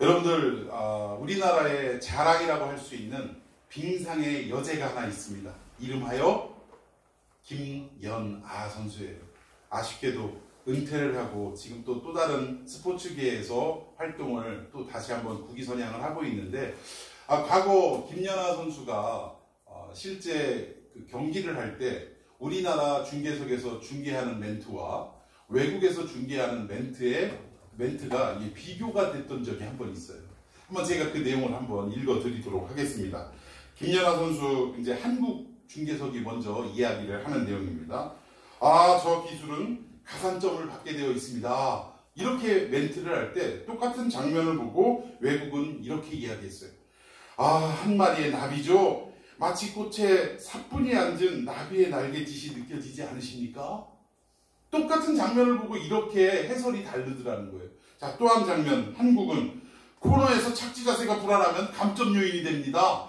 여러분들, 우리나라의 자랑이라고 할 수 있는 빙상의 여제가 하나 있습니다. 이름하여 김연아 선수예요. 아쉽게도 은퇴를 하고 지금 또 다른 스포츠계에서 활동을 또 다시 한번 국위선양을 하고 있는데, 과거 김연아 선수가 실제 그 경기를 할 때 우리나라 중계석에서 중계하는 멘트와 외국에서 중계하는 멘트가 비교가 됐던 적이 한 번 있어요. 한번 제가 그 내용을 한번 읽어드리도록 하겠습니다. 김연아 선수, 이제 한국 중계석이 먼저 이야기를 하는 내용입니다. 저 기술은 가산점을 받게 되어 있습니다. 이렇게 멘트를 할 때 똑같은 장면을 보고 외국은 이렇게 이야기했어요. 한 마리의 나비죠. 마치 꽃에 사뿐히 앉은 나비의 날갯짓이 느껴지지 않으십니까? 똑같은 장면을 보고 이렇게 해설이 다르더라는 거예요. 자, 또 한 장면. 한국은 코너에서 착지 자세가 불안하면 감점 요인이 됩니다.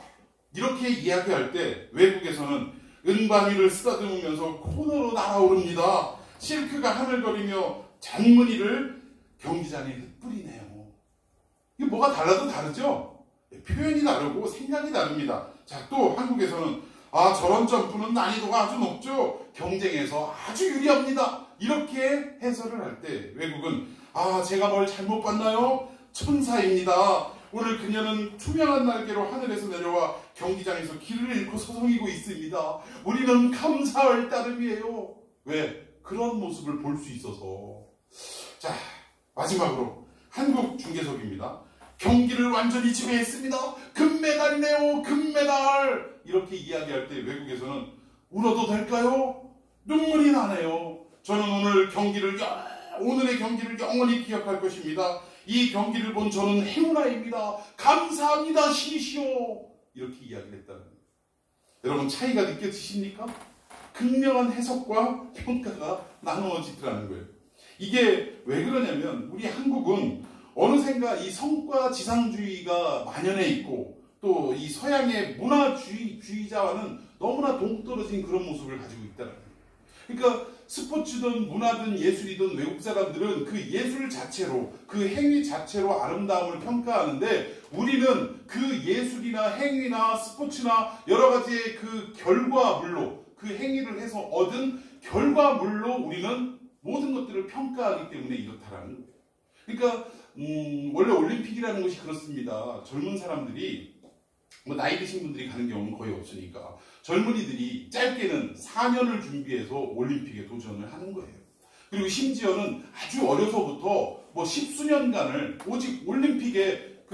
이렇게 이야기할 때 외국에서는 은바위를 쓰다듬으면서 코너로 날아오릅니다. 실크가 하늘거리며 잔무늬를 경기장에 흩뿌리네요. 이게 뭐가 달라도 다르죠? 표현이 다르고 생각이 다릅니다. 자, 또 한국에서는 저런 점프는 난이도가 아주 높죠. 경쟁에서 아주 유리합니다. 이렇게 해설을 할 때 외국은 제가 뭘 잘못 봤나요? 천사입니다. 오늘 그녀는 투명한 날개로 하늘에서 내려와 경기장에서 길을 잃고 서성이고 있습니다. 우리는 감사할 따름이에요. 왜? 그런 모습을 볼 수 있어서. 자, 마지막으로 한국 중계석입니다. 경기를 완전히 지배했습니다. 금메달이네요. 금메달. 이렇게 이야기할 때 외국에서는 울어도 될까요? 눈물이 나네요. 저는 오늘의 경기를 영원히 기억할 것입니다. 이 경기를 본 저는 행운아입니다. 감사합니다, 신이시오. 이렇게 이야기를 했다는 거예요. 여러분, 차이가 느껴지십니까? 극명한 해석과 평가가 나누어지더라는 거예요. 이게 왜 그러냐면 우리 한국은 어느샌가 이 성과 지상주의가 만연해 있고 또 이 서양의 문화주의자와는 너무나 동떨어진 그런 모습을 가지고 있다는 거예요. 그러니까 스포츠든 문화든 예술이든 외국 사람들은 그 예술 자체로, 그 행위 자체로 아름다움을 평가하는데 우리는 그 예술이나 행위나 스포츠나 여러 가지의 그 결과물로, 그 행위를 해서 얻은 결과물로 우리는 모든 것들을 평가하기 때문에 이렇다라는 거예요. 그러니까 원래 올림픽이라는 것이 그렇습니다. 젊은 사람들이, 나이 드신 분들이 가는 경우는 거의 없으니까 젊은이들이 짧게는 4년을 준비해서 올림픽에 도전을 하는 거예요. 그리고 심지어는 아주 어려서부터 10수년간을 오직 올림픽에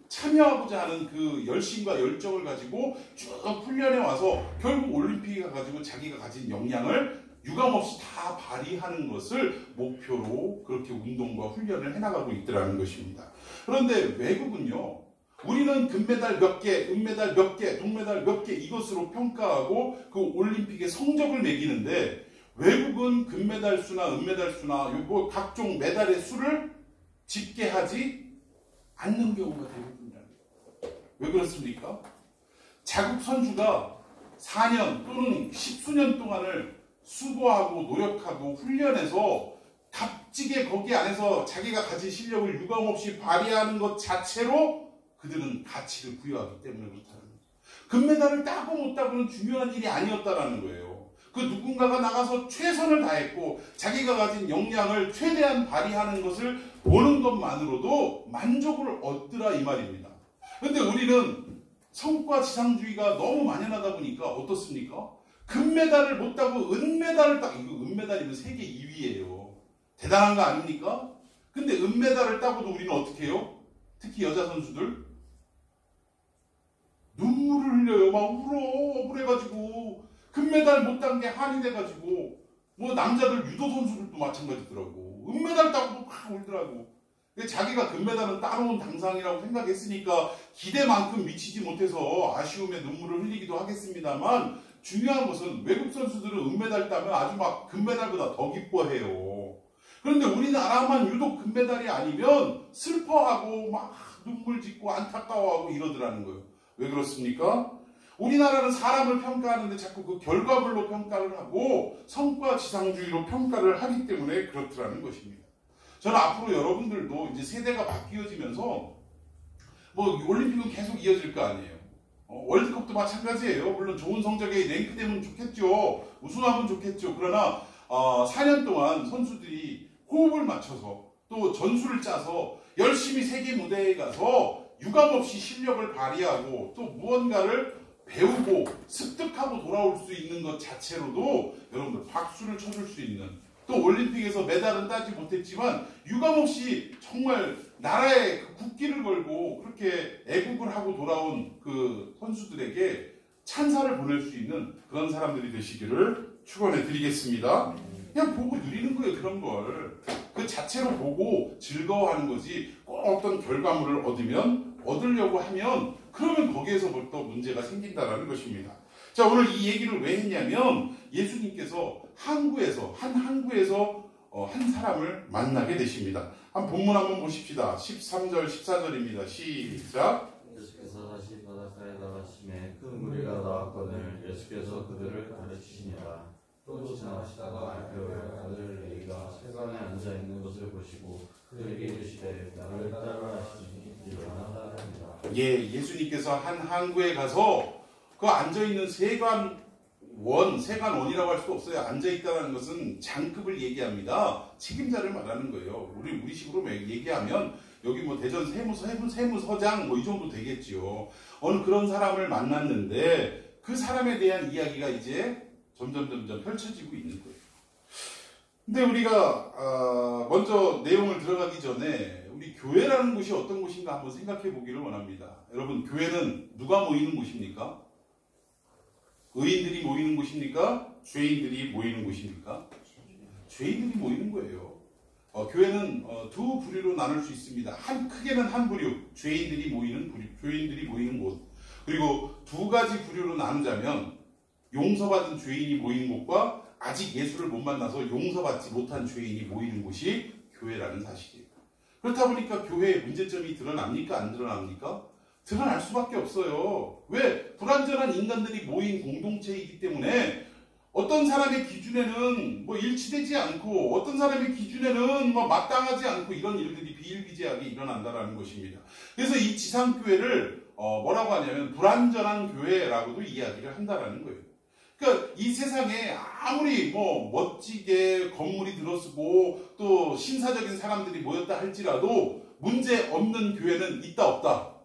참여하고자 하는 그 열심과 열정을 가지고 쭉 훈련해 와서 결국 올림픽에 가가지고 자기가 가진 역량을 유감없이 다 발휘하는 것을 목표로 그렇게 운동과 훈련을 해나가고 있더라는 것입니다. 그런데 외국은요, 우리는 금메달 몇 개, 은메달 몇 개, 동메달 몇 개 이것으로 평가하고 그 올림픽의 성적을 매기는데 외국은 금메달 수나 은메달 수나 각종 메달의 수를 집계하지 않는 경우가 대부분이라는 거예요. 왜 그렇습니까? 자국 선수가 4년 또는 10수년 동안을 수고하고 노력하고 훈련해서 값지게 거기 안에서 자기가 가진 실력을 유감없이 발휘하는 것 자체로 그들은 가치를 부여하기 때문에 그렇다는 거죠. 금메달을 따고 못 따고는 중요한 일이 아니었다라는 거예요. 그 누군가가 나가서 최선을 다했고 자기가 가진 역량을 최대한 발휘하는 것을 보는 것만으로도 만족을 얻더라 이 말입니다. 그런데 우리는 성과 지상주의가 너무 만연하다 보니까 어떻습니까? 금메달을 못 따고 은메달을 이거 은메달이면 세계 2위예요. 대단한 거 아닙니까? 근데 은메달을 따고도 우리는 어떻게 해요? 특히 여자 선수들 눈물을 흘려요. 막 울어. 억울해가지고 금메달 못 딴 게 한이 돼가지고 남자들 유도 선수들도 마찬가지더라고. 은메달 따고도 막 울더라고. 자기가 금메달은 따놓은 당상이라고 생각했으니까 기대만큼 미치지 못해서 아쉬움에 눈물을 흘리기도 하겠습니다만 중요한 것은 외국 선수들은 은메달 따면 아주 막 금메달보다 더 기뻐해요. 그런데 우리나라만 유독 금메달이 아니면 슬퍼하고 막 눈물 짓고 안타까워하고 이러더라는 거예요. 왜 그렇습니까? 우리나라는 사람을 평가하는데 자꾸 그 결과물로 평가를 하고 성과 지상주의로 평가를 하기 때문에 그렇더라는 것입니다. 저는 앞으로 여러분들도 이제 세대가 바뀌어지면서 뭐 올림픽은 계속 이어질 거 아니에요. 월드컵도 마찬가지예요. 물론 좋은 성적에 랭크되면 좋겠죠. 우승하면 좋겠죠. 그러나 4년 동안 선수들이 호흡을 맞춰서 또 전술을 짜서 열심히 세계 무대에 가서 유감없이 실력을 발휘하고 또 무언가를 배우고 습득하고 돌아올 수 있는 것 자체로도 여러분들 박수를 쳐줄 수 있는, 또 올림픽에서 메달은 따지 못했지만 유감없이 정말 나라의 그 국기를 걸고 그렇게 애국을 하고 돌아온 그 선수들에게 찬사를 보낼 수 있는 그런 사람들이 되시기를 축원해 드리겠습니다. 그냥 보고 누리는 거예요. 그런 걸 그 자체로 보고 즐거워하는 거지, 꼭 어떤 결과물을 얻으려고 하면 그러면 거기에서부터 문제가 생긴다라는 것입니다. 자, 오늘 이 얘기를 왜 했냐면 예수님께서 한 항구에서 한 사람을 만나게 되십니다. 한 본문 한번 보십시다. 13절 14절입니다. 시작. 예수께서 다시 바닷가에 나가심에 큰 무리가 나왔거늘 예수께서 그들을 가르치시니라. 또 지나가시다가 알페오의 아들 레위가 세관에 앉아 있는 것을 보시고 그에게 이르시되 나를 따르라 하시니 일어나 따르니라. 예, 예수님께서 한 항구에 가서 그 앉아 있는 세관원이라고 할 수 없어요. 앉아 있다는 것은 장급을 얘기합니다. 책임자를 말하는 거예요. 우리 식으로 얘기하면 여기 뭐 대전 세무서장 뭐 이 정도 되겠지요. 어느 그런 사람을 만났는데 그 사람에 대한 이야기가 이제 점점 펼쳐지고 있는 거예요. 근데 우리가 먼저 내용을 들어가기 전에 우리 교회라는 곳이 어떤 곳인가 한번 생각해 보기를 원합니다. 여러분, 교회는 누가 모이는 곳입니까? 의인들이 모이는 곳입니까? 죄인들이 모이는 곳입니까? 죄인들이 모이는 거예요. 교회는 두 부류로 나눌 수 있습니다. 크게는 한 부류, 죄인들이 모이는 곳. 그리고 두 가지 부류로 나누자면 용서받은 죄인이 모이는 곳과 아직 예수를 못 만나서 용서받지 못한 죄인이 모이는 곳이 교회라는 사실이에요. 그렇다 보니까 교회의 문제점이 드러납니까? 안 드러납니까? 드러날 수밖에 없어요. 왜? 불완전한 인간들이 모인 공동체이기 때문에 어떤 사람의 기준에는 뭐 일치되지 않고 어떤 사람의 기준에는 뭐 마땅하지 않고 이런 일들이 비일비재하게 일어난다는 것입니다. 그래서 이 지상교회를 뭐라고 하냐면 불완전한 교회라고도 이야기를 한다라는 거예요. 그러니까 이 세상에 아무리 뭐 멋지게 건물이 들어서고 또 신사적인 사람들이 모였다 할지라도 문제 없는 교회는 있다 없다?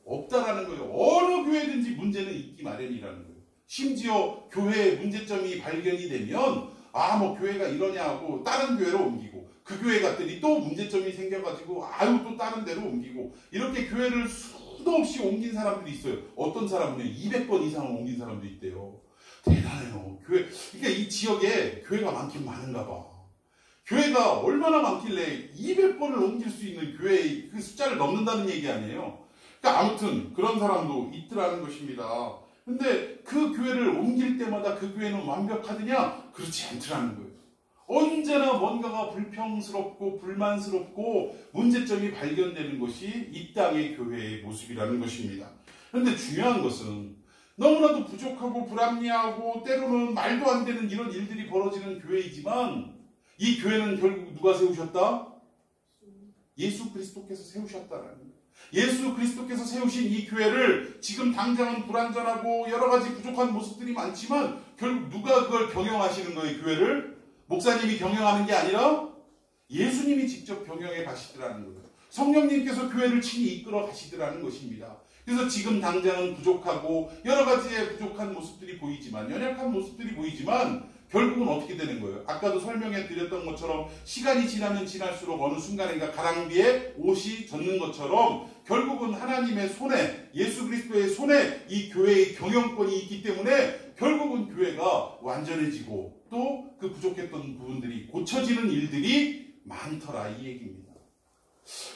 없다라는 거예요. 어느 교회든지 문제는 있기 마련이라는 거예요. 심지어 교회에 문제점이 발견이 되면 뭐 교회가 이러냐 하고 다른 교회로 옮기고 그 교회 갔더니 또 문제점이 생겨가지고 또 다른 데로 옮기고 이렇게 교회를 수도 없이 옮긴 사람들이 있어요. 어떤 사람은 200번 이상 옮긴 사람도 있대요. 대단해요. 그러니까 이 지역에 교회가 많긴 많은가 봐. 교회가 얼마나 많길래 200번을 옮길 수 있는 교회의 그 숫자를 넘는다는 얘기 아니에요. 그러니까 아무튼 그런 사람도 있더라는 것입니다. 근데 그 교회를 옮길 때마다 그 교회는 완벽하느냐? 그렇지 않더라는 거예요. 언제나 뭔가가 불평스럽고 불만스럽고 문제점이 발견되는 것이 이 땅의 교회의 모습이라는 것입니다. 그런데 중요한 것은 너무나도 부족하고 불합리하고 때로는 말도 안 되는 이런 일들이 벌어지는 교회이지만 이 교회는 결국 누가 세우셨다? 예수 그리스도께서 세우셨다라는 거예요. 예수 그리스도께서 세우신 이 교회를 지금 당장은 불완전하고 여러 가지 부족한 모습들이 많지만 결국 누가 그걸 경영하시는 거예요? 교회를? 목사님이 경영하는 게 아니라 예수님이 직접 경영해 가시더라는 거예요. 성령님께서 교회를 친히 이끌어 가시더라는 것입니다. 그래서 지금 당장은 부족하고 여러 가지의 부족한 모습들이 보이지만 연약한 모습들이 보이지만 결국은 어떻게 되는 거예요? 아까도 설명해 드렸던 것처럼 시간이 지나면 지날수록 어느 순간인가 가랑비에 옷이 젖는 것처럼 결국은 하나님의 손에 예수 그리스도의 손에 이 교회의 경영권이 있기 때문에 결국은 교회가 완전해지고 또 그 부족했던 부분들이 고쳐지는 일들이 많더라 이 얘기입니다.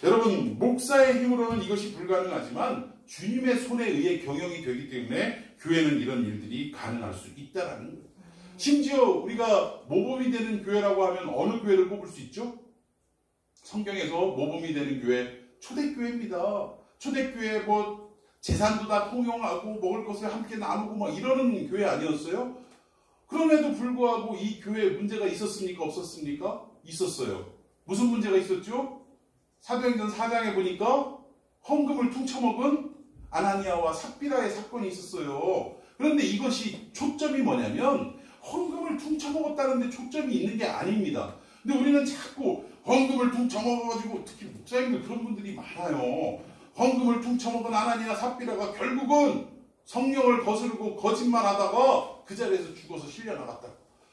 여러분, 목사의 힘으로는 이것이 불가능하지만 주님의 손에 의해 경영이 되기 때문에 교회는 이런 일들이 가능할 수 있다라는 거예요. 심지어 우리가 모범이 되는 교회라고 하면 어느 교회를 꼽을 수 있죠? 성경에서 모범이 되는 교회 초대교회입니다. 초대교회 뭐 재산도 다 통용하고 먹을 것을 함께 나누고 막 이러는 교회 아니었어요? 그럼에도 불구하고 이 교회에 문제가 있었습니까? 없었습니까? 있었어요. 무슨 문제가 있었죠? 사도행전 4장에 보니까 헌금을 퉁쳐먹은 아나니아와 삽비라의 사건이 있었어요. 그런데 이것이 초점이 뭐냐면 헌금을 퉁쳐먹었다는 데 초점이 있는 게 아닙니다. 근데 우리는 자꾸 헌금을 퉁쳐먹어가지고, 특히 목사님들 그런 분들이 많아요. 헌금을 퉁쳐먹은 아나니아 삽비라가 결국은 성령을 거스르고 거짓말하다가 그 자리에서 죽어서 실려나갔다.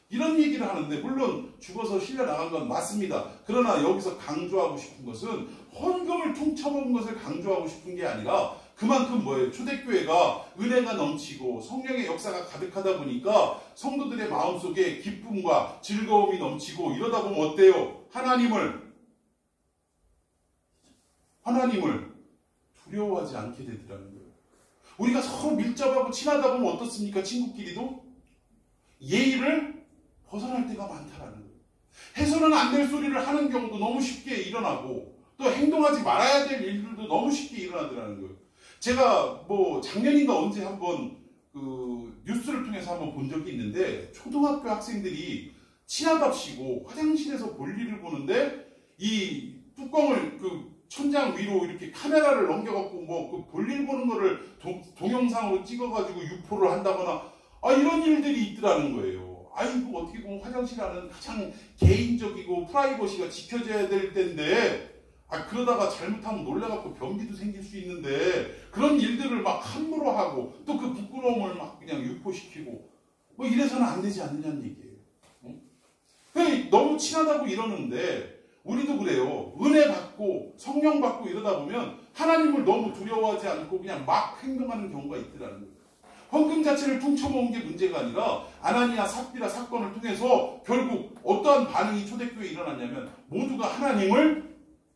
이런 얘기를 하는데, 물론 죽어서 실려나간 건 맞습니다. 그러나 여기서 강조하고 싶은 것은 헌금을 퉁쳐먹은 것을 강조하고 싶은 게 아니라, 그만큼 뭐예요? 초대교회가 은혜가 넘치고 성령의 역사가 가득하다 보니까 성도들의 마음속에 기쁨과 즐거움이 넘치고, 이러다 보면 어때요? 하나님을 두려워하지 않게 되더라는 거예요. 우리가 서로 밀접하고 친하다 보면 어떻습니까? 친구끼리도 예의를 벗어날 때가 많다라는 거예요. 해서는 안 될 소리를 하는 경우도 너무 쉽게 일어나고, 또 행동하지 말아야 될 일들도 너무 쉽게 일어나더라는 거예요. 제가 작년인가 언제 한번 뉴스를 통해서 한번 본 적이 있는데, 초등학교 학생들이 친하답시고 화장실에서 볼일을 보는데 이 뚜껑을 천장 위로 이렇게 카메라를 넘겨갖고 볼일 보는 거를 동영상으로 찍어가지고 유포를 한다거나, 이런 일들이 있더라는 거예요. 이거 어떻게 보면 화장실 안은 가장 개인적이고 프라이버시가 지켜져야 될 텐데, 그러다가 잘못하면 놀래갖고 변비도 생길 수 있는데, 그런 일들을 막 함부로 하고, 또 그 부끄러움을 막 그냥 유포시키고, 이래서는 안 되지 않느냐는 얘기예요. 응? 너무 친하다고 이러는데, 우리도 그래요. 은혜 받고, 성령 받고 이러다 보면, 하나님을 너무 두려워하지 않고 그냥 막 행동하는 경우가 있더라는 거예요. 헌금 자체를 퉁쳐먹은 게 문제가 아니라, 아나니아 삽비라 사건을 통해서 결국 어떠한 반응이 초대교회에 일어났냐면, 모두가 하나님을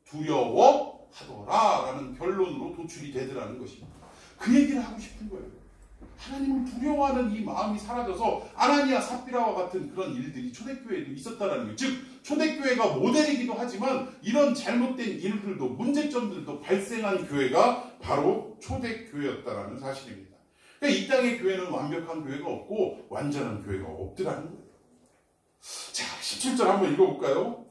두려워하더라라는 결론으로 도출이 되더라는 것입니다. 그 얘기를 하고 싶은 거예요. 하나님을 두려워하는 이 마음이 사라져서 아나니아 삽비라와 같은 그런 일들이 초대교회에도 있었다는 거예요. 즉 초대교회가 모델이기도 하지만 이런 잘못된 일들도, 문제점들도 발생한 교회가 바로 초대교회였다는 사실입니다. 그러니까 이 땅의 교회는 완벽한 교회가 없고 완전한 교회가 없더라는 거예요. 자, 17절 한번 읽어볼까요?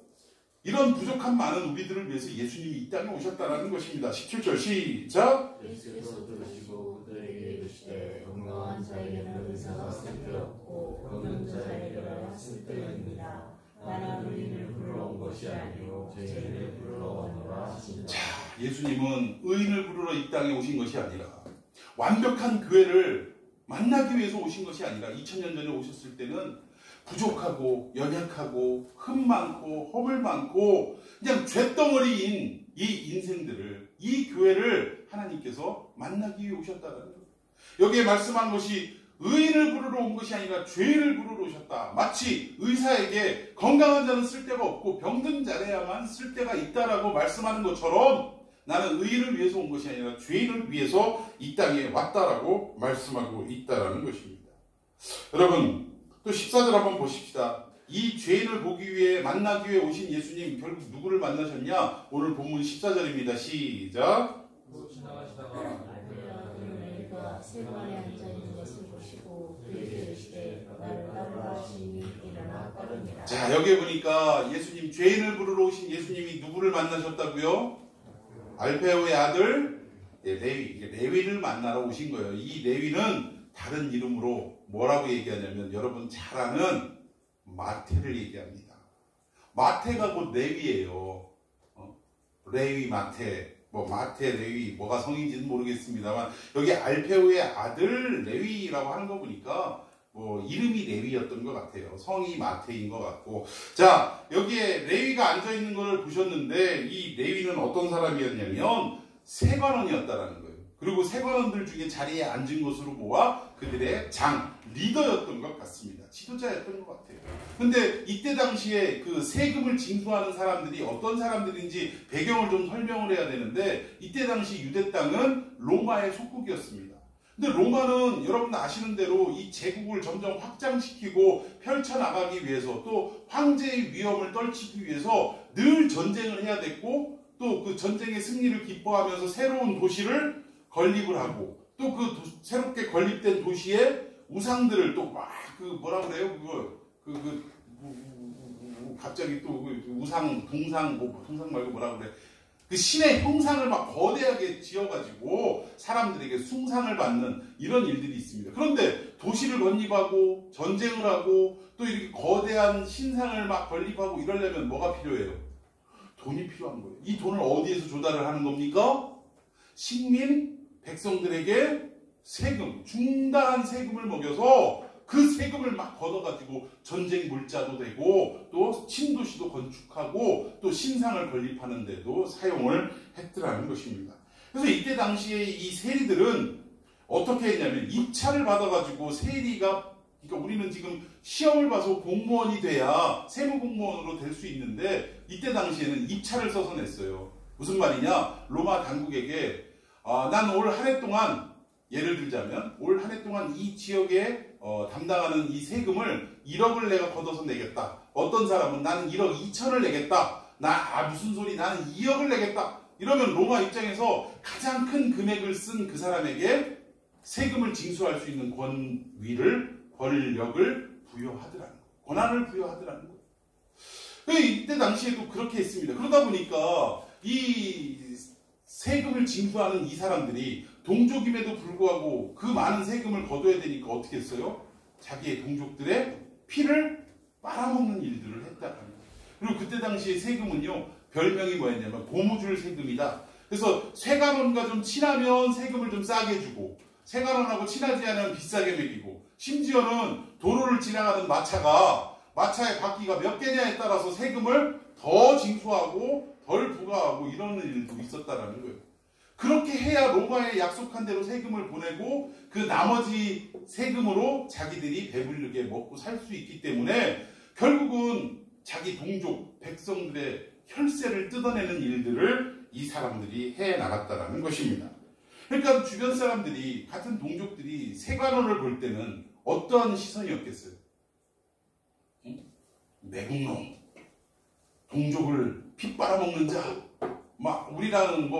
이런 부족한 많은 우리들을 위해서 예수님이 이 땅에 오셨다는 것입니다. 17절 시작. 예수께서 들으시고 그들에게 이르시되 건강한 자에게는 의사가 쓸데없고 병든 자에게는 쓸데입니다. 나는 의인을 부르러 온 것이 아니요 죄인을 부르러 오노라 하시니라. 자, 예수님은 의인을 부르러 이 땅에 오신 것이 아니라, 완벽한 교회를 만나기 위해서 오신 것이 아니라, 2000년 전에 오셨을 때는 부족하고 연약하고 흠 많고 허물 많고 그냥 쇳덩어리인 이 인생들을, 이 교회를 하나님께서 만나기 위해 오셨다는 거예요. 여기에 말씀한 것이 의인을 부르러 온 것이 아니라 죄인을 부르러 오셨다. 마치 의사에게 건강한 자는 쓸데가 없고 병든 자에야만 쓸데가 있다라고 말씀하는 것처럼, 나는 의인을 위해서 온 것이 아니라 죄인을 위해서 이 땅에 왔다라고 말씀하고 있다라는 것입니다. 여러분, 또 14절 한번 보십시다. 이 죄인을 보기 위해, 만나기 위해 오신 예수님 결국 누구를 만나셨냐? 오늘 본문 14절입니다. 시작. 지나가시다가 그가 세관에 앉아 있는 것을 보시고 그에게 이르시되 나를 따르라 하시니 일어나 따르니라. 자, 여기 보니까 예수님, 죄인을 부르러 오신 예수님이 누구를 만나셨다고요? 알페오의 아들 레위를 만나러 오신 거예요. 이 레위는 다른 이름으로 뭐라고 얘기하냐면, 여러분 잘 아는 마태를 얘기합니다. 마태가 곧 레위예요. 레위, 마태, 마태, 레위, 뭐가 성인지는 모르겠습니다만, 여기 알페오의 아들 레위라고 하는 거 보니까 이름이 레위였던 것 같아요. 성이 마태인 것 같고. 자, 여기에 레위가 앉아있는 걸 보셨는데, 이 레위는 어떤 사람이었냐면 세관원이었다라는 거예요. 그리고 세관원들 중에 자리에 앉은 것으로 보아 그들의 리더였던 것 같습니다. 지도자였던 것 같아요. 근데 이때 당시에 그 세금을 징수하는 사람들이 어떤 사람들인지 배경을 좀 설명을 해야 되는데, 이때 당시 유대 땅은 로마의 속국이었습니다. 근데 로마는 여러분 아시는 대로 이 제국을 점점 확장시키고 펼쳐나가기 위해서, 또 황제의 위험을 떨치기 위해서 늘 전쟁을 해야 됐고, 또 그 전쟁의 승리를 기뻐하면서 새로운 도시를 건립을 하고, 또 그 새롭게 건립된 도시의 우상들을 또 막 뭐라 그래요? 갑자기 또 우상, 동상 말고 뭐라 그래? 그 신의 형상을 막 거대하게 지어가지고 사람들에게 숭상을 받는 이런 일들이 있습니다. 그런데 도시를 건립하고 전쟁을 하고 또 이렇게 거대한 신상을 막 건립하고 이러려면 뭐가 필요해요? 돈이 필요한 거예요. 이 돈을 어디에서 조달을 하는 겁니까? 식민 백성들에게 세금, 중다한 세금을 먹여서 그 세금을 막 걷어가지고 전쟁 물자도 되고 또 신도시도 건축하고 또 신상을 건립하는 데도 사용을 했더라는 것입니다. 그래서 이때 당시에 이 세리들은 어떻게 했냐면 입찰을 받아가지고 세리가, 그러니까 우리는 지금 시험을 봐서 공무원이 돼야 세무공무원으로 될 수 있는데 이때 당시에는 입찰을 써서 냈어요. 무슨 말이냐? 로마 당국에게 난 올 한 해 동안, 예를 들자면 올 한 해 동안 이 지역에 담당하는 이 세금을 1억을 내가 걷어서 내겠다. 어떤 사람은 나는 1억 2천을 내겠다. 무슨 소리, 나는 2억을 내겠다. 이러면 로마 입장에서 가장 큰 금액을 쓴 그 사람에게 세금을 징수할 수 있는 권력을 부여하더라는 거예요. 권한을 부여하더라는 거예요. 이때 당시에도 그렇게 했습니다. 그러다 보니까 이 세금을 징수하는 이 사람들이 동족임에도 불구하고 그 많은 세금을 거둬야 되니까 어떻게 했어요? 자기의 동족들의 피를 빨아먹는 일들을 했다는 거예요. 그리고 그때 당시에 세금은요, 별명이 뭐였냐면 고무줄 세금이다. 그래서 세관원과 좀 친하면 세금을 좀 싸게 주고, 세관원하고 친하지 않으면 비싸게 매기고, 심지어는 도로를 지나가는 마차의 바퀴가 몇 개냐에 따라서 세금을 더 징수하고 덜 부과하고 이러는 일도 있었다는 거예요. 그렇게 해야 로마에 약속한 대로 세금을 보내고 그 나머지 세금으로 자기들이 배부르게 먹고 살 수 있기 때문에 결국은 자기 동족, 백성들의 혈세를 뜯어내는 일들을 이 사람들이 해나갔다는 것입니다. 그러니까 주변 사람들이, 같은 동족들이 세관원을 볼 때는 어떠한 시선이었겠어요? 매국노, 동족을 피 빨아먹는 자, 막 우리랑은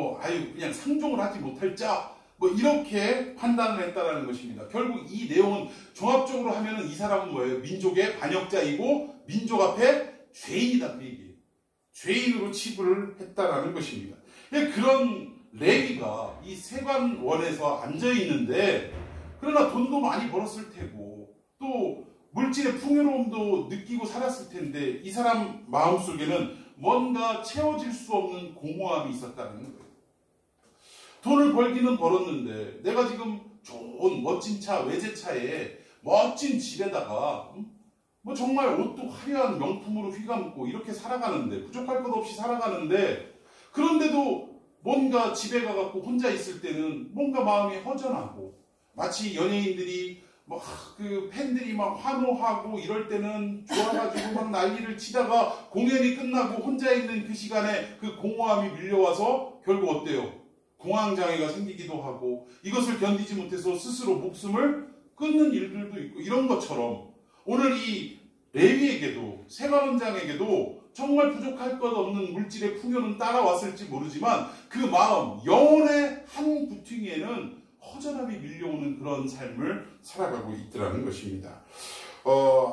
그냥 상종을 하지 못할 자, 이렇게 판단을 했다라는 것입니다. 결국 이 내용은 종합적으로 하면은 이 사람은 뭐예요? 민족의 반역자이고 민족 앞에 죄인이다, 그 얘기예요. 죄인으로 치부를 했다라는 것입니다. 그런 레위가 이 세관원에서 앉아 있는데, 그러나 돈도 많이 벌었을 테고 또 물질의 풍요로움도 느끼고 살았을 텐데 이 사람 마음속에는 뭔가 채워질 수 없는 공허함이 있었다는 거예요. 돈을 벌기는 벌었는데 내가 지금 좋은 멋진 차, 외제차에 멋진 집에다가 정말 옷도 화려한 명품으로 휘감고 이렇게 살아가는데, 부족할 것 없이 살아가는데, 그런데도 뭔가 집에 가갖고 혼자 있을 때는 뭔가 마음이 허전하고, 마치 연예인들이 그 팬들이 막 환호하고 이럴 때는 좋아가지고 막 난리를 치다가 공연이 끝나고 혼자 있는 그 시간에 그 공허함이 밀려와서 결국 어때요? 공황장애가 생기기도 하고 이것을 견디지 못해서 스스로 목숨을 끊는 일들도 있고, 이런 것처럼 오늘 이 레위에게도, 세관원장에게도 정말 부족할 것 없는 물질의 풍요는 따라왔을지 모르지만 그 마음, 영혼의 한 구퉁이에는 허전함이 밀려오는 그런 삶을 살아가고 있더라는 것입니다.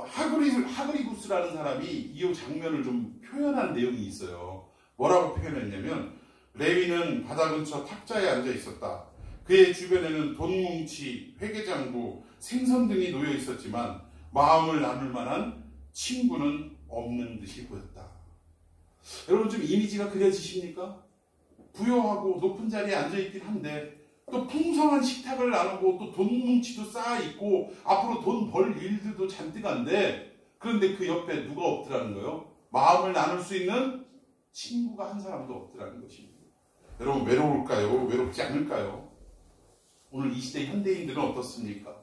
하그리구스라는 사람이 이 장면을 좀 표현한 내용이 있어요. 뭐라고 표현했냐면, 레위는 바다 근처 탁자에 앉아 있었다. 그의 주변에는 돈뭉치, 회계장부, 생선 등이 놓여 있었지만 마음을 나눌 만한 친구는 없는 듯이 보였다. 여러분, 좀 이미지가 그려지십니까? 부유하고 높은 자리에 앉아있긴 한데 또 풍성한 식탁을 나누고 또 돈 뭉치도 쌓아있고 앞으로 돈 벌 일들도 잔뜩 한데, 그런데 그 옆에 누가 없더라는 거예요? 마음을 나눌 수 있는 친구가 한 사람도 없더라는 것입니다. 여러분, 외로울까요? 외롭지 않을까요? 오늘 이 시대 현대인들은 어떻습니까?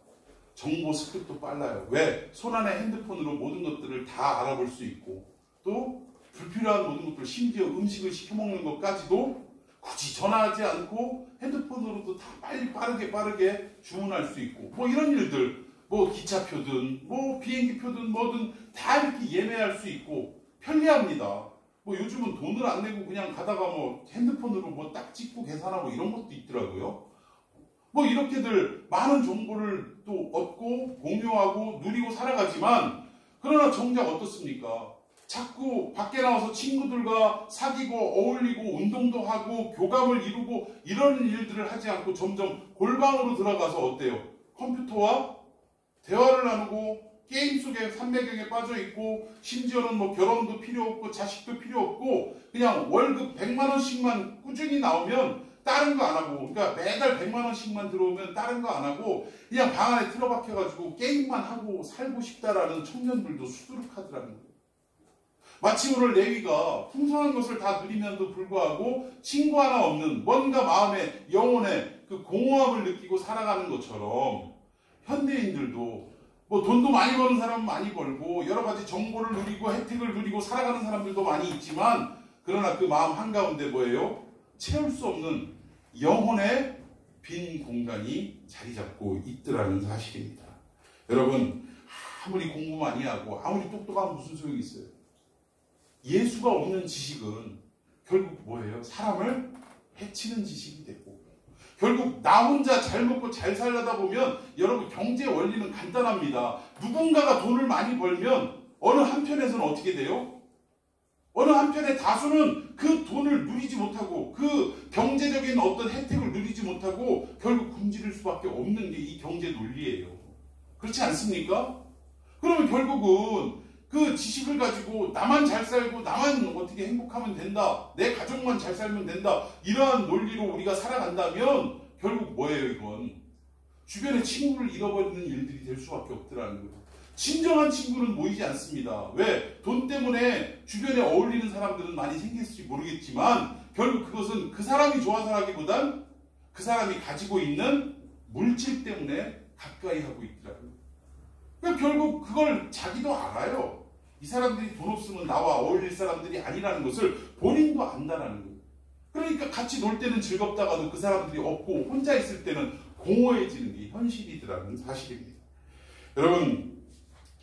정보 습득도 빨라요. 왜? 손안의 핸드폰으로 모든 것들을 다 알아볼 수 있고, 또 불필요한 모든 것들, 심지어 음식을 시켜먹는 것까지도 굳이 전화하지 않고 핸드폰으로도 다 빨리 빠르게 주문할 수 있고, 이런 일들, 기차표든 비행기표든 뭐든 다 이렇게 예매할 수 있고 편리합니다. 요즘은 돈을 안 내고 그냥 가다가 핸드폰으로 딱 찍고 계산하고 이런 것도 있더라고요. 이렇게들 많은 정보를 또 얻고 공유하고 누리고 살아가지만, 그러나 정작 어떻습니까? 자꾸 밖에 나와서 친구들과 사귀고 어울리고 운동도 하고 교감을 이루고 이런 일들을 하지 않고 점점 골방으로 들어가서 어때요? 컴퓨터와 대화를 나누고 게임 속에 삼매경에 빠져 있고 심지어는 뭐 결혼도 필요 없고 자식도 필요 없고 그냥 월급 100만 원씩만 꾸준히 나오면 다른 거 안 하고, 그러니까 매달 100만 원씩만 들어오면 다른 거 안 하고 그냥 방 안에 틀어박혀가지고 게임만 하고 살고 싶다라는 청년들도 수두룩하더라는 거예요. 마치 오늘 레위가 풍성한 것을 다 누리면도 불구하고 친구 하나 없는 뭔가 마음에 영혼에 그 공허함을 느끼고 살아가는 것처럼 현대인들도 뭐 돈도 많이 버는 사람은 많이 벌고 여러 가지 정보를 누리고 혜택을 누리고 살아가는 사람들도 많이 있지만 그러나 그 마음 한가운데 뭐예요? 채울 수 없는 영혼의 빈 공간이 자리 잡고 있더라는 사실입니다. 여러분 아무리 공부 많이 하고 아무리 똑똑하면 무슨 소용이 있어요? 예수가 없는 지식은 결국 뭐예요? 사람을 해치는 지식이 되고 결국 나 혼자 잘 먹고 잘 살려다 보면 여러분 경제 원리는 간단합니다. 누군가가 돈을 많이 벌면 어느 한편에서는 어떻게 돼요? 어느 한편의 다수는 그 돈을 누리지 못하고 그 경제적인 어떤 혜택을 누리지 못하고 결국 굶주릴 수밖에 없는 게 이 경제 논리예요. 그렇지 않습니까? 그러면 결국은 그 지식을 가지고 나만 잘 살고 나만 어떻게 행복하면 된다. 내 가족만 잘 살면 된다. 이러한 논리로 우리가 살아간다면 결국 뭐예요 이건? 주변에 친구를 잃어버리는 일들이 될 수밖에 없더라는 거예요. 진정한 친구는 모이지 않습니다. 왜? 돈 때문에 주변에 어울리는 사람들은 많이 생겼을지 모르겠지만 결국 그것은 그 사람이 좋아서라기보단 그 사람이 가지고 있는 물질 때문에 가까이 하고 있더라고요. 그러니까 결국 그걸 자기도 알아요. 이 사람들이 돈 없으면 나와 어울릴 사람들이 아니라는 것을 본인도 안다라는 거예요. 그러니까 같이 놀 때는 즐겁다가도 그 사람들이 없고 혼자 있을 때는 공허해지는 게 현실이더라는 사실입니다. 여러분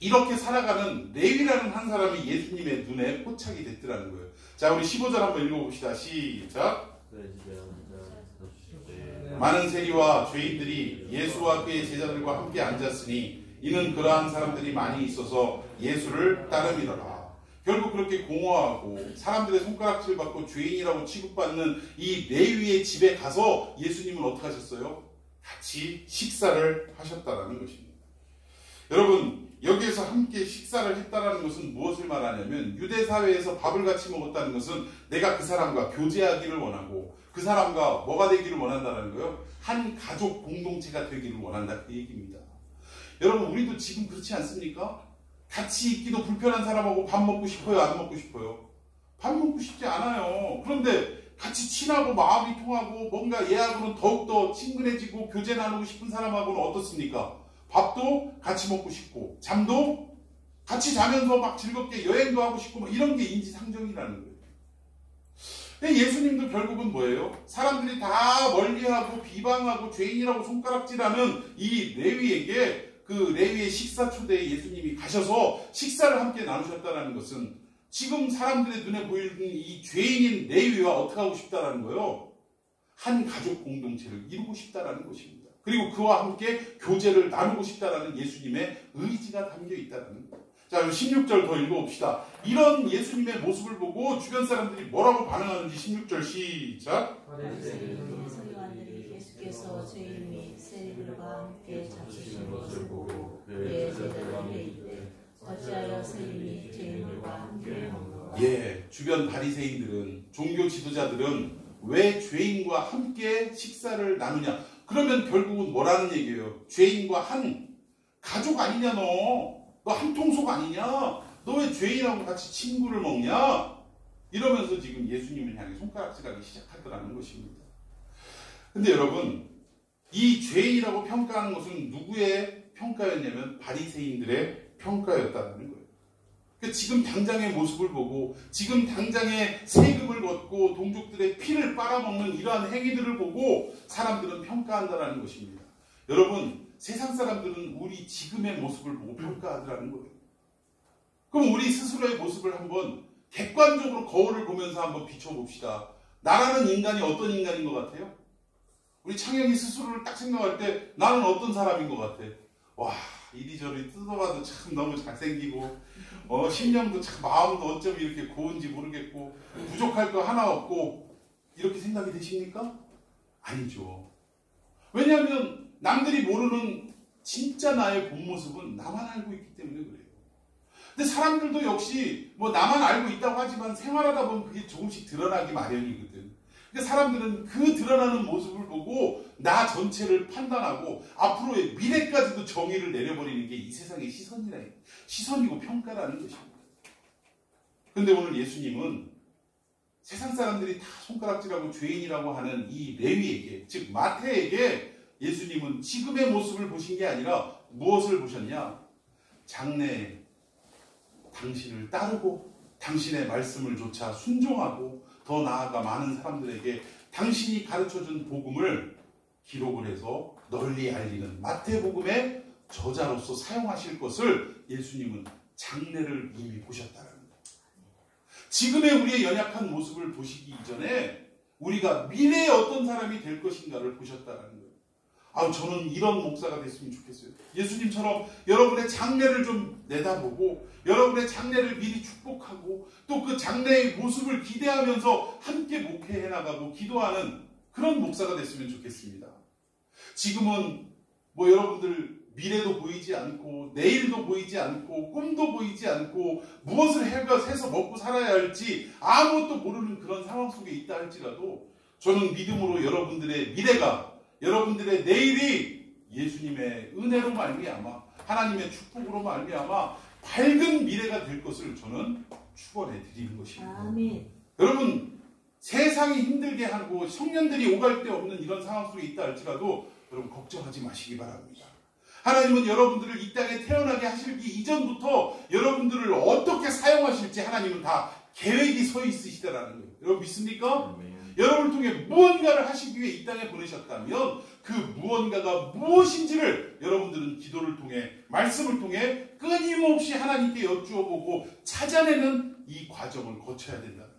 이렇게 살아가는 레위라는 한 사람이 예수님의 눈에 포착이 됐더라는 거예요. 자 우리 15절 한번 읽어봅시다. 시작. 많은 세리와 죄인들이 예수와 그의 제자들과 함께 앉았으니 이는 그러한 사람들이 많이 있어서 예수를 따름이더라. 결국 그렇게 공허하고 사람들의 손가락질 받고 죄인이라고 취급받는 이 레위의 집에 가서 예수님은 어떻게 하셨어요? 같이 식사를 하셨다는 것입니다. 여러분 여기에서 함께 식사를 했다는 것은 무엇을 말하냐면 유대 사회에서 밥을 같이 먹었다는 것은 내가 그 사람과 교제하기를 원하고 그 사람과 뭐가 되기를 원한다는 거예요? 한 가족 공동체가 되기를 원한다 그 얘기입니다. 여러분 우리도 지금 그렇지 않습니까? 같이 있기도 불편한 사람하고 밥 먹고 싶어요? 안 먹고 싶어요? 밥 먹고 싶지 않아요. 그런데 같이 친하고 마음이 통하고 뭔가 얘하고는 더욱더 친근해지고 교제 나누고 싶은 사람하고는 어떻습니까? 밥도 같이 먹고 싶고 잠도 같이 자면서 막 즐겁게 여행도 하고 싶고 막 이런 게 인지상정이라는 거예요. 예수님도 결국은 뭐예요? 사람들이 다 멀리하고 비방하고 죄인이라고 손가락질하는 이 레위에게 그 레위의 식사 초대에 예수님이 가셔서 식사를 함께 나누셨다는 것은 지금 사람들의 눈에 보이는 이 죄인인 레위와 어떻게 하고 싶다라는 거예요? 한 가족 공동체를 이루고 싶다라는 것입니다. 그리고 그와 함께 교제를 나누고 싶다라는 예수님의 의지가 담겨 있다는 거예요. 자, 16절 더 읽어봅시다. 이런 예수님의 모습을 보고 주변 사람들이 뭐라고 반응하는지 16절 시작. 서기관들이 예수께서 죄인 및 세리들과 함께 잡수시는 것을 보고 그의 제자들에게 이르되 어찌하여 세리들이 죄인들과 함께 먹는가? 예, 주변 바리새인들은 종교 지도자들은 왜 죄인과 함께 식사를 나누냐? 그러면 결국은 뭐라는 얘기예요? 죄인과 한 가족 아니냐 너? 너 한 통속 아니냐? 너 왜 죄인하고 같이 친구를 먹냐? 이러면서 지금 예수님을 향해 손가락질하기 시작하더라는 것입니다. 근데 여러분 이 죄인이라고 평가하는 것은 누구의 평가였냐면 바리새인들의 평가였다는 거예요. 그러니까 지금 당장의 모습을 보고 지금 당장의 세금을 걷고 동족들의 피를 빨아먹는 이러한 행위들을 보고 사람들은 평가한다는 것입니다. 여러분 세상 사람들은 우리 지금의 모습을 보고 평가하더라는 거예요. 그럼 우리 스스로의 모습을 한번 객관적으로 거울을 보면서 한번 비춰봅시다. 나라는 인간이 어떤 인간인 것 같아요? 우리 창영이 스스로를 딱 생각할 때 나는 어떤 사람인 것 같아? 와 이리저리 뜯어봐도 참 너무 잘생기고 심령도 참 마음도 어쩜 이렇게 고운지 모르겠고 부족할 거 하나 없고 이렇게 생각이 되십니까? 아니죠. 왜냐하면 남들이 모르는 진짜 나의 본 모습은 나만 알고 있기 때문에 그래요. 근데 사람들도 역시 뭐 나만 알고 있다고 하지만 생활하다 보면 그게 조금씩 드러나기 마련이거든. 그러니까 사람들은 그 드러나는 모습을 보고 나 전체를 판단하고 앞으로의 미래까지도 정의를 내려버리는 게 이 세상의 시선이고 평가라는 것입니다. 그런데 오늘 예수님은 세상 사람들이 다 손가락질하고 죄인이라고 하는 이 레위에게, 즉 마태에게 예수님은 지금의 모습을 보신 게 아니라 무엇을 보셨냐? 장래에 당신을 따르고 당신의 말씀을 조차 순종하고 더 나아가 많은 사람들에게 당신이 가르쳐준 복음을 기록을 해서 널리 알리는 마태복음의 저자로서 사용하실 것을 예수님은 장래를 이미 보셨다는 거예요. 지금의 우리의 연약한 모습을 보시기 이전에 우리가 미래에 어떤 사람이 될 것인가를 보셨다는 거예요. 저는 이런 목사가 됐으면 좋겠어요. 예수님처럼 여러분의 장래를 좀 내다보고 여러분의 장래를 미리 축복하고 또 그 장래의 모습을 기대하면서 함께 목회해 나가고 기도하는 그런 목사가 됐으면 좋겠습니다. 지금은 뭐 여러분들 미래도 보이지 않고 내일도 보이지 않고 꿈도 보이지 않고 무엇을 해서 먹고 살아야 할지 아무것도 모르는 그런 상황 속에 있다 할지라도 저는 믿음으로 여러분들의 미래가 여러분들의 내일이 예수님의 은혜로 말미암아 하나님의 축복으로 말미암아 밝은 미래가 될 것을 저는 축원해 드리는 것입니다. 아멘. 여러분 세상이 힘들게 하고 청년들이 오갈 데 없는 이런 상황 속에 있다 할지라도 여러분 걱정하지 마시기 바랍니다. 하나님은 여러분들을 이 땅에 태어나게 하시기 이전부터 여러분들을 어떻게 사용하실지 하나님은 다 계획이 서 있으시다라는 거예요. 여러분 믿습니까? 여러분을 통해 무언가를 하시기 위해 이 땅에 보내셨다면 그 무언가가 무엇인지를 여러분들은 기도를 통해 말씀을 통해 끊임없이 하나님께 여쭈어보고 찾아내는 이 과정을 거쳐야 된다는 거예요.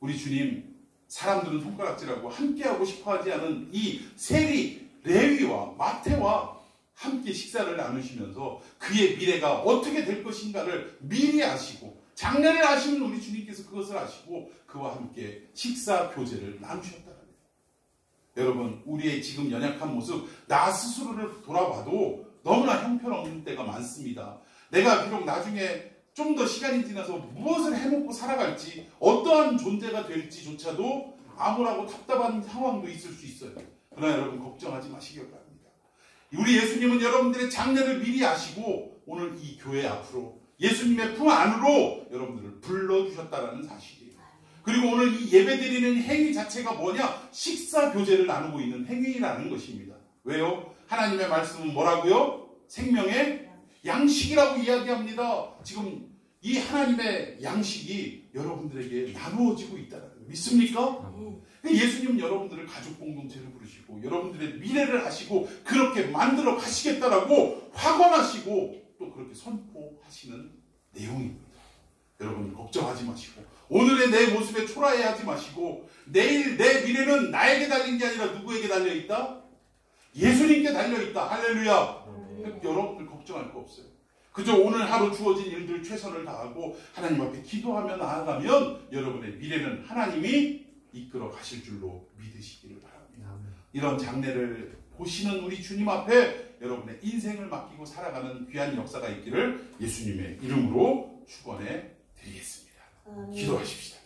우리 주님 사람들은 손가락질하고 함께하고 싶어하지 않은 이 세리 레위와 마태와 함께 식사를 나누시면서 그의 미래가 어떻게 될 것인가를 미리 아시고 장래를 아시는 우리 주님께서 그것을 아시고 그와 함께 식사 교제를 나누셨다는 거예요. 여러분 우리의 지금 연약한 모습 나 스스로를 돌아봐도 너무나 형편없는 때가 많습니다. 내가 비록 나중에 좀 더 시간이 지나서 무엇을 해먹고 살아갈지 어떠한 존재가 될지조차도 암울하고 답답한 상황도 있을 수 있어요. 그러나 여러분 걱정하지 마시기 바랍니다. 우리 예수님은 여러분들의 장래를 미리 아시고 오늘 이 교회 앞으로 예수님의 품 안으로 여러분들을 불러주셨다는 사실이에요. 그리고 오늘 이 예배드리는 행위 자체가 뭐냐? 식사 교제를 나누고 있는 행위라는 것입니다. 왜요? 하나님의 말씀은 뭐라고요? 생명의 양식이라고 이야기합니다. 지금 이 하나님의 양식이 여러분들에게 나누어지고 있다는 거예요. 믿습니까? 예수님은 여러분들을 가족 공동체를 부르시고 여러분들의 미래를 하시고 그렇게 만들어 가시겠다라고 확언하시고 또 그렇게 선포하시는 내용입니다. 여러분 걱정하지 마시고 오늘의 내 모습에 초라해하지 마시고 내일 내 미래는 나에게 달린 게 아니라 누구에게 달려있다? 예수님께 달려있다. 할렐루야. 여러분들 걱정할 거 없어요. 그저 오늘 하루 주어진 일들 최선을 다하고 하나님 앞에 기도하며 나아가면 여러분의 미래는 하나님이 이끌어 가실 줄로 믿으시기를 바랍니다. 이런 장래를 보시는 우리 주님 앞에 여러분의 인생을 맡기고 살아가는 귀한 역사가 있기를 예수님의 이름으로 축원해 드리겠습니다. 기도하십시다.